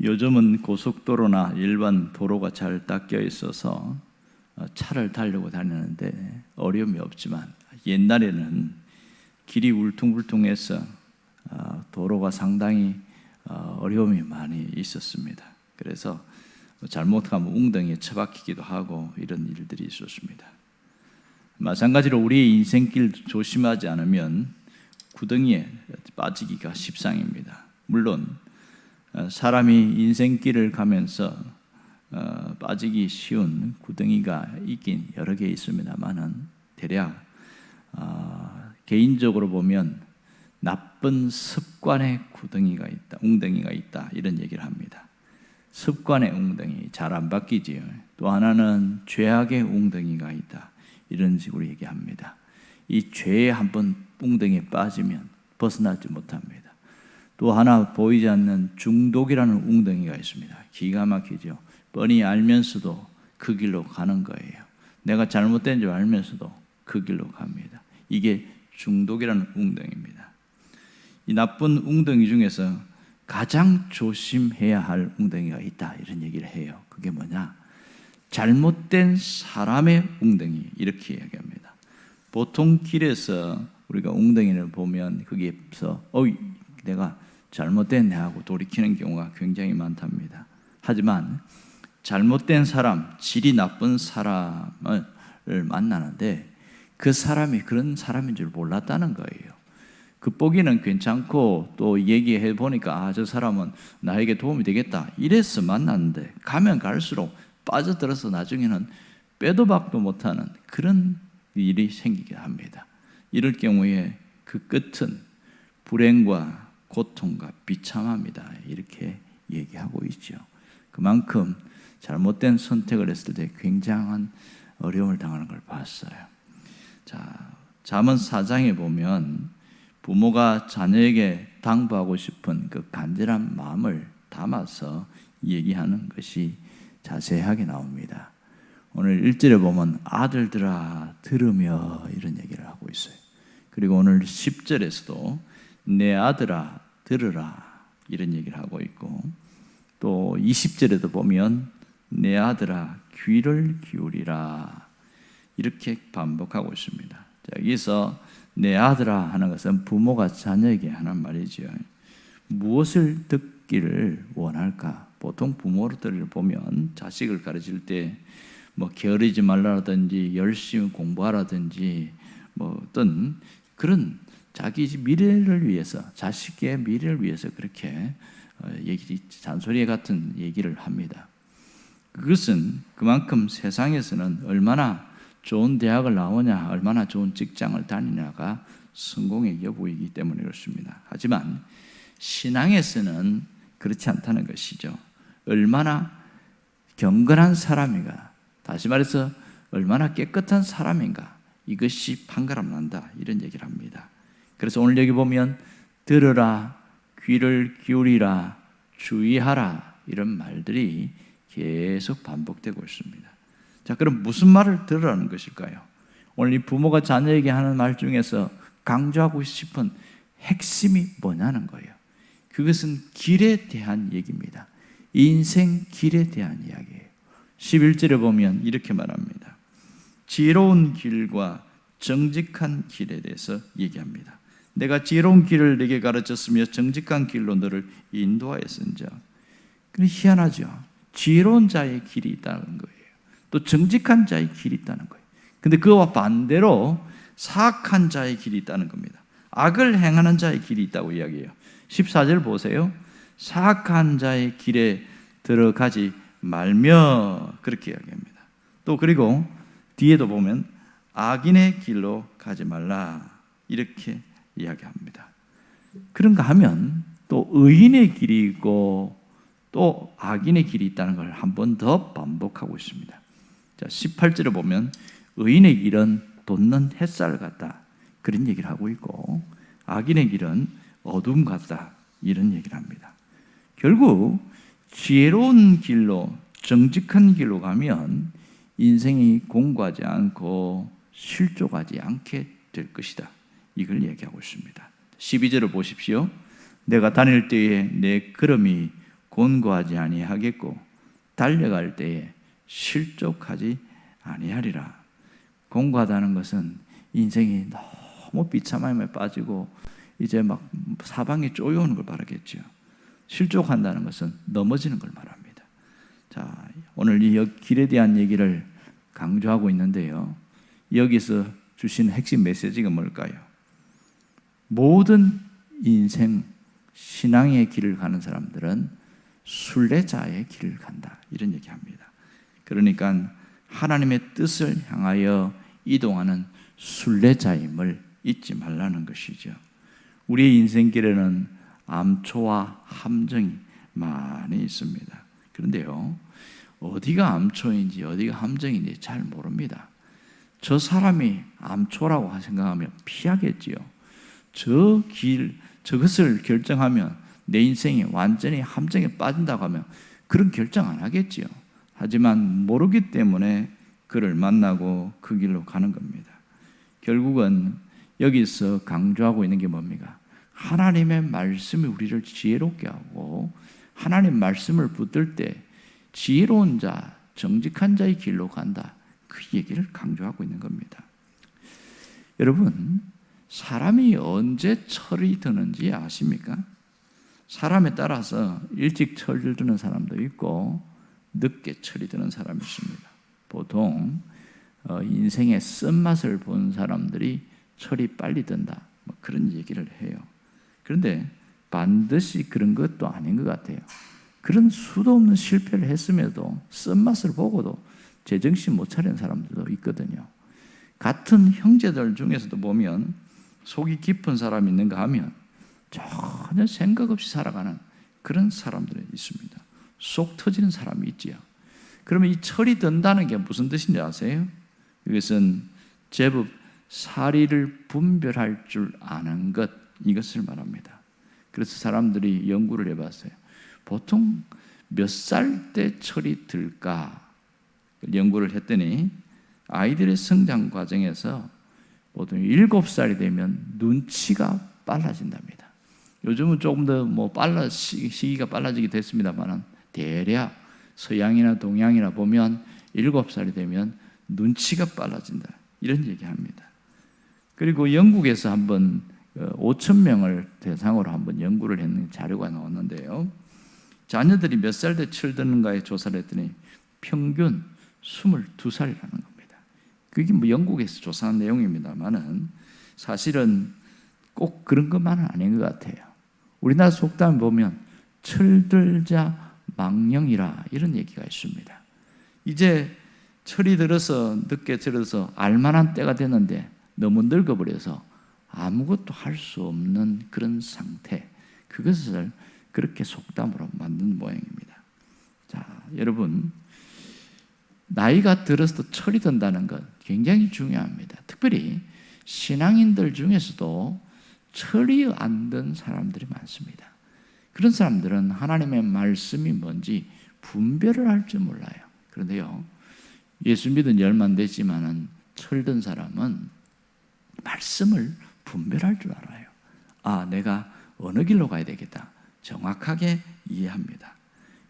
요즘은 고속도로나 일반 도로가 잘 닦여 있어서 차를 타려고 다니는데 어려움이 없지만, 옛날에는 길이 울퉁불퉁해서 도로가 상당히 어려움이 많이 있었습니다. 그래서 잘못하면 웅덩이에 처박히기도 하고 이런 일들이 있었습니다. 마찬가지로 우리의 인생길 조심하지 않으면 구덩이에 빠지기가 십상입니다. 물론 사람이 인생길을 가면서 빠지기 쉬운 구덩이가 있긴 여러 개 있습니다만은, 대략 개인적으로 보면 나쁜 습관의 구덩이가 있다, 웅덩이가 있다, 이런 얘기를 합니다. 습관의 웅덩이, 잘 안 바뀌지요. 또 하나는 죄악의 웅덩이가 있다, 이런 식으로 얘기합니다. 이 죄에 한번 웅덩이에 빠지면 벗어나지 못합니다. 또 하나 보이지 않는 중독이라는 웅덩이가 있습니다. 기가 막히죠. 뻔히 알면서도 그 길로 가는 거예요. 내가 잘못된 줄 알면서도 그 길로 갑니다. 이게 중독이라는 웅덩이입니다. 이 나쁜 웅덩이 중에서 가장 조심해야 할 웅덩이가 있다, 이런 얘기를 해요. 그게 뭐냐? 잘못된 사람의 웅덩이, 이렇게 이야기합니다. 보통 길에서 우리가 웅덩이를 보면 거기에서 내가 잘못됐네 하고 돌이키는 경우가 굉장히 많답니다. 하지만 잘못된 사람, 질이 나쁜 사람을 만나는데 그 사람이 그런 사람인 줄 몰랐다는 거예요. 겉보기는 괜찮고 또 얘기해 보니까 저 사람은 나에게 도움이 되겠다, 이래서 만났는데 가면 갈수록 빠져들어서 나중에는 빼도 박도 못하는 그런 일이 생기게 합니다. 이럴 경우에 그 끝은 불행과 고통과 비참합니다, 이렇게 얘기하고 있죠. 그만큼 잘못된 선택을 했을 때 굉장한 어려움을 당하는 걸 봤어요. 자, 잠언 4장에 보면 부모가 자녀에게 당부하고 싶은 그 간절한 마음을 담아서 얘기하는 것이 자세하게 나옵니다. 오늘 1절에 보면 아들들아 들으며, 이런 얘기를 하고 있어요. 그리고 오늘 10절에서도 내 아들아 들으라, 이런 얘기를 하고 있고, 또 20절에도 보면 내 아들아 귀를 기울이라, 이렇게 반복하고 있습니다. 자, 여기서 내 아들아 하는 것은 부모가 자녀에게 하는 말이죠. 무엇을 듣기를 원할까? 보통 부모들을 보면 자식을 가르칠 때 게으르지 말라든지 열심히 공부하라든지 어떤 그런 자기 미래를 위해서, 자식의 미래를 위해서 그렇게 잔소리 같은 얘기를 합니다. 그것은 그만큼 세상에서는 얼마나 좋은 대학을 나오냐, 얼마나 좋은 직장을 다니냐가 성공의 여부이기 때문에 그렇습니다. 하지만 신앙에서는 그렇지 않다는 것이죠. 얼마나 경건한 사람인가, 다시 말해서 얼마나 깨끗한 사람인가, 이것이 판가름 난다, 이런 얘기를 합니다. 그래서 오늘 여기 보면 들으라, 귀를 기울이라, 주의하라, 이런 말들이 계속 반복되고 있습니다. 자, 그럼 무슨 말을 들으라는 것일까요? 오늘 이 부모가 자녀에게 하는 말 중에서 강조하고 싶은 핵심이 뭐냐는 거예요. 그것은 길에 대한 얘기입니다. 인생 길에 대한 이야기예요. 11절에 보면 이렇게 말합니다. 지혜로운 길과 정직한 길에 대해서 얘기합니다. 내가 지혜로운 길을 내게 가르쳤으며 정직한 길로 너를 인도하였은즉. 희한하죠. 지혜로운 자의 길이 있다는 거예요. 또 정직한 자의 길이 있다는 거예요. 근데 그와 반대로 사악한 자의 길이 있다는 겁니다. 악을 행하는 자의 길이 있다고 이야기해요. 14절 보세요. 사악한 자의 길에 들어가지 말며, 그렇게 이야기합니다. 또 그리고 뒤에도 보면 악인의 길로 가지 말라, 이렇게 이야기합니다. 그런가 하면 또 의인의 길이 있고 또 악인의 길이 있다는 걸 한 번 더 반복하고 있습니다. 자, 18절에 보면 의인의 길은 돋는 햇살 같다, 그런 얘기를 하고 있고, 악인의 길은 어둠 같다, 이런 얘기를 합니다. 결국 지혜로운 길로, 정직한 길로 가면 인생이 공고하지 않고 실족하지 않게 될 것이다, 이걸 얘기하고 있습니다. 12절을 보십시오. 내가 다닐 때에 내 걸음이 곤고하지 아니하겠고 달려갈 때에 실족하지 아니하리라. 곤고하다는 것은 인생이 너무 비참함에 빠지고 이제 막 사방에 쪼여오는 걸 말하겠죠. 실족한다는 것은 넘어지는 걸 말합니다. 자, 오늘 이 길에 대한 얘기를 강조하고 있는데요. 여기서 주신 핵심 메시지가 뭘까요? 모든 인생 신앙의 길을 가는 사람들은 순례자의 길을 간다, 이런 얘기합니다. 그러니까 하나님의 뜻을 향하여 이동하는 순례자임을 잊지 말라는 것이죠. 우리의 인생길에는 암초와 함정이 많이 있습니다. 그런데요, 어디가 암초인지 어디가 함정인지 잘 모릅니다. 저 사람이 암초라고 생각하면 피하겠지요. 저것을 결정하면 내 인생이 완전히 함정에 빠진다고 하면 그런 결정 안 하겠지요. 하지만 모르기 때문에 그를 만나고 그 길로 가는 겁니다. 결국은 여기서 강조하고 있는 게 뭡니까? 하나님의 말씀이 우리를 지혜롭게 하고 하나님 말씀을 붙들 때 지혜로운 자, 정직한 자의 길로 간다, 그 얘기를 강조하고 있는 겁니다. 여러분, 사람이 언제 철이 드는지 아십니까? 사람에 따라서 일찍 철이 드는 사람도 있고 늦게 철이 드는 사람이 있습니다. 보통 인생의 쓴맛을 본 사람들이 철이 빨리 든다, 뭐 그런 얘기를 해요. 그런데 반드시 그런 것도 아닌 것 같아요. 그런 수도 없는 실패를 했음에도 쓴맛을 보고도 제정신 못 차리는 사람들도 있거든요. 같은 형제들 중에서도 보면 속이 깊은 사람이 있는가 하면 전혀 생각 없이 살아가는 그런 사람들이 있습니다. 속 터지는 사람이 있지요. 그러면 이 철이 든다는 게 무슨 뜻인지 아세요? 이것은 제법 사리를 분별할 줄 아는 것, 이것을 말합니다. 그래서 사람들이 연구를 해봤어요. 보통 몇 살 때 철이 들까? 연구를 했더니 아이들의 성장 과정에서 보통 7살이 되면 눈치가 빨라진답니다. 요즘은 조금 더 시기가 빨라지게 됐습니다만 대략 서양이나 동양이나 보면 7살이 되면 눈치가 빨라진다, 이런 얘기합니다. 그리고 영국에서 한번 5,000명을 대상으로 한번 연구를 했는 자료가 나왔는데요. 자녀들이 몇 살 때 철드는가에 조사를 했더니 평균 22살이라는 겁니다. 그게 영국에서 조사한 내용입니다만은 사실은 꼭 그런 것만은 아닌 것 같아요. 우리나라 속담 보면 철들자 망령이라, 이런 얘기가 있습니다. 이제 철이 들어서 늦게 들어서 알만한 때가 됐는데 너무 늙어버려서 아무것도 할 수 없는 그런 상태, 그것을 그렇게 속담으로 만든 모양입니다. 자, 여러분, 나이가 들어서 철이 든다는 것 굉장히 중요합니다. 특별히 신앙인들 중에서도 철이 안 든 사람들이 많습니다. 그런 사람들은 하나님의 말씀이 뭔지 분별을 할 줄 몰라요. 그런데요, 예수 믿은 지 얼마 안 됐지만은 철든 사람은 말씀을 분별할 줄 알아요. 아, 내가 어느 길로 가야 되겠다, 정확하게 이해합니다.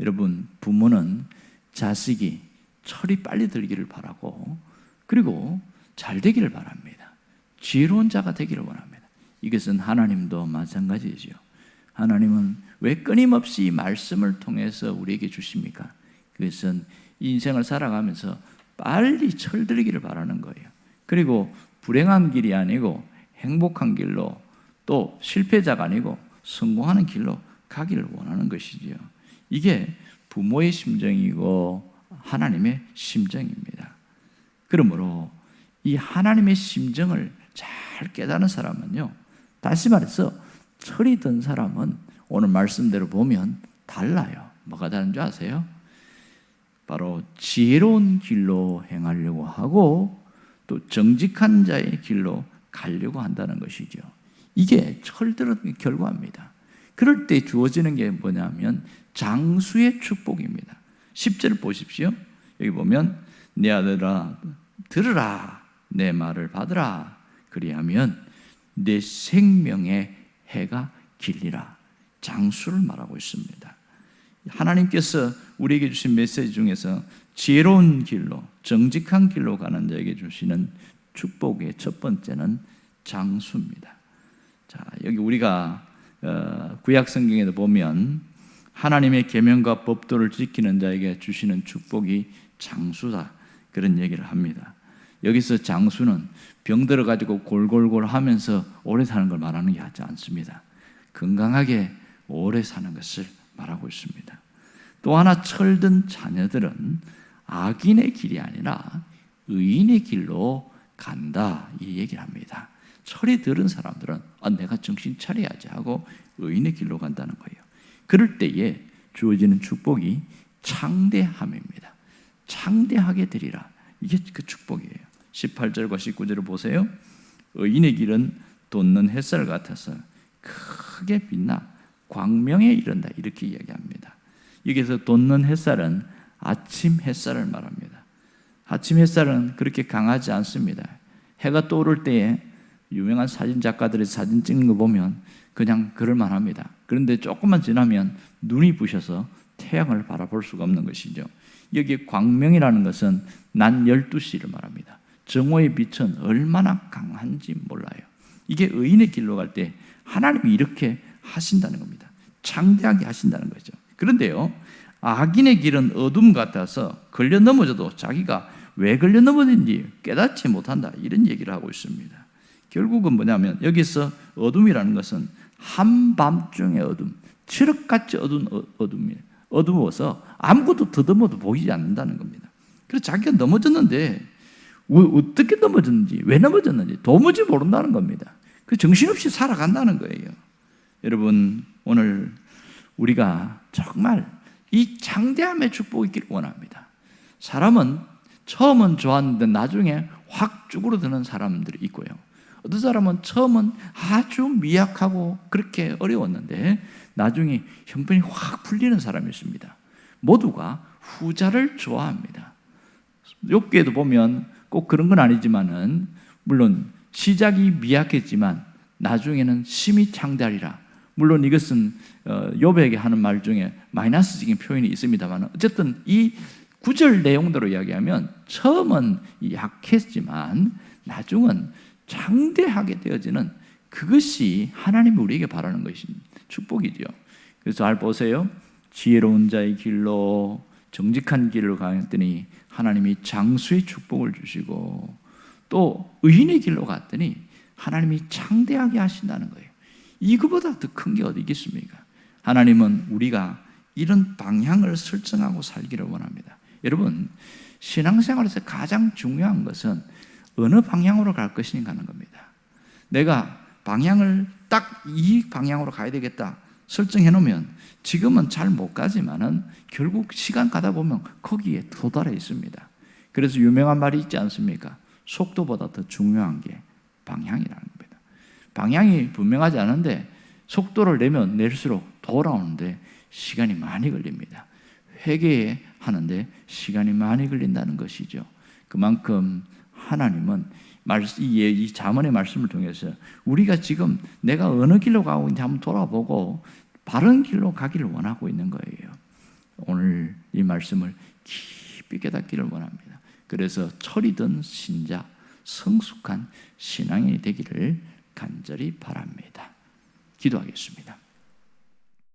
여러분, 부모는 자식이 철이 빨리 들기를 바라고, 그리고 잘 되기를 바랍니다. 지혜로운 자가 되기를 원합니다. 이것은 하나님도 마찬가지죠. 하나님은 왜 끊임없이 이 말씀을 통해서 우리에게 주십니까? 그것은 인생을 살아가면서 빨리 철들기를 바라는 거예요. 그리고 불행한 길이 아니고 행복한 길로, 또 실패자가 아니고 성공하는 길로 가기를 원하는 것이지요. 이게 부모의 심정이고 하나님의 심정입니다. 그러므로 이 하나님의 심정을 잘 깨닫는 사람은요, 다시 말해서 철이 든 사람은 오늘 말씀대로 보면 달라요. 뭐가 다른 줄 아세요? 바로 지혜로운 길로 행하려고 하고 또 정직한 자의 길로 가려고 한다는 것이죠. 이게 철들은 결과입니다. 그럴 때 주어지는 게 뭐냐면 장수의 축복입니다. 10절을 보십시오. 여기 보면 내 아들아 들으라, 내 말을 받으라, 그리하면 내 생명의 해가 길리라. 장수를 말하고 있습니다. 하나님께서 우리에게 주신 메시지 중에서 지혜로운 길로, 정직한 길로 가는 자에게 주시는 축복의 첫 번째는 장수입니다. 자, 여기 우리가 구약 성경에도 보면 하나님의 계명과 법도를 지키는 자에게 주시는 축복이 장수다, 그런 얘기를 합니다. 여기서 장수는 병들어 가지고 골골골 하면서 오래 사는 걸 말하는 게 하지 않습니다. 건강하게 오래 사는 것을 말하고 있습니다. 또 하나, 철든 자녀들은 악인의 길이 아니라 의인의 길로 간다, 이 얘기를 합니다. 철이 들은 사람들은 내가 정신 차려야지 하고 의인의 길로 간다는 거예요. 그럴 때에 주어지는 축복이 창대함입니다. 창대하게 되리라, 이게 그 축복이에요. 18절과 19절을 보세요. 의인의 길은 돋는 햇살 같아서 크게 빛나 광명에 이른다, 이렇게 이야기합니다. 여기서 돋는 햇살은 아침 햇살을 말합니다. 아침 햇살은 그렇게 강하지 않습니다. 해가 떠오를 때에 유명한 사진 작가들이 사진 찍는 거 보면 그냥 그럴만합니다. 그런데 조금만 지나면 눈이 부셔서 태양을 바라볼 수가 없는 것이죠. 여기 광명이라는 것은 낮 12시를 말합니다. 정오의 빛은 얼마나 강한지 몰라요. 이게 의인의 길로 갈 때 하나님이 이렇게 하신다는 겁니다. 창대하게 하신다는 거죠. 그런데요, 악인의 길은 어둠 같아서 걸려 넘어져도 자기가 왜 걸려 넘어진지 깨닫지 못한다, 이런 얘기를 하고 있습니다. 결국은 뭐냐면 여기서 어둠이라는 것은 한밤중의 어둠, 칠흑같이 어두운 어둠이에요. 어두워서 아무것도 더듬어도 보이지 않는다는 겁니다. 그래서 자기가 넘어졌는데 어떻게 넘어졌는지, 왜 넘어졌는지 도무지 모른다는 겁니다. 그 정신없이 살아간다는 거예요. 여러분, 오늘 우리가 정말 이 창대함의 축복이 있기를 원합니다. 사람은 처음은 좋았는데 나중에 확 쭈그러드는 사람들이 있고요. 어떤 사람은 처음은 아주 미약하고 그렇게 어려웠는데 나중에 형편이 확 풀리는 사람이 있습니다. 모두가 후자를 좋아합니다. 욥기에도 보면 꼭 그런 건 아니지만은, 물론 시작이 미약했지만 나중에는 심히 창대하리라. 물론 이것은 욥에게 하는 말 중에 마이너스적인 표현이 있습니다만, 어쨌든 이 구절 내용대로 이야기하면 처음은 약했지만 나중은 창대하게 되어지는, 그것이 하나님이 우리에게 바라는 것인 축복이죠. 그래서 잘 보세요. 지혜로운 자의 길로, 정직한 길로 갔더니 하나님이 장수의 축복을 주시고, 또 의인의 길로 갔더니 하나님이 창대하게 하신다는 거예요. 이거보다 더 큰 게 어디 있겠습니까? 하나님은 우리가 이런 방향을 설정하고 살기를 원합니다. 여러분, 신앙생활에서 가장 중요한 것은 어느 방향으로 갈 것인가 하는 겁니다. 내가 방향을 딱 이 방향으로 가야 되겠다 설정해 놓으면 지금은 잘 못 가지만은 결국 시간 가다 보면 거기에 도달해 있습니다. 그래서 유명한 말이 있지 않습니까? 속도보다 더 중요한 게 방향이라는 겁니다. 방향이 분명하지 않은데 속도를 내면 낼수록 돌아오는데 시간이 많이 걸립니다. 회개하는데 시간이 많이 걸린다는 것이죠. 그만큼 하나님은 이 잠언의 말씀을 통해서 우리가 지금 내가 어느 길로 가고 있는지 한번 돌아보고 바른 길로 가기를 원하고 있는 거예요. 오늘 이 말씀을 깊이 깨닫기를 원합니다. 그래서 철이 든 신자, 성숙한 신앙이 되기를 간절히 바랍니다. 기도하겠습니다.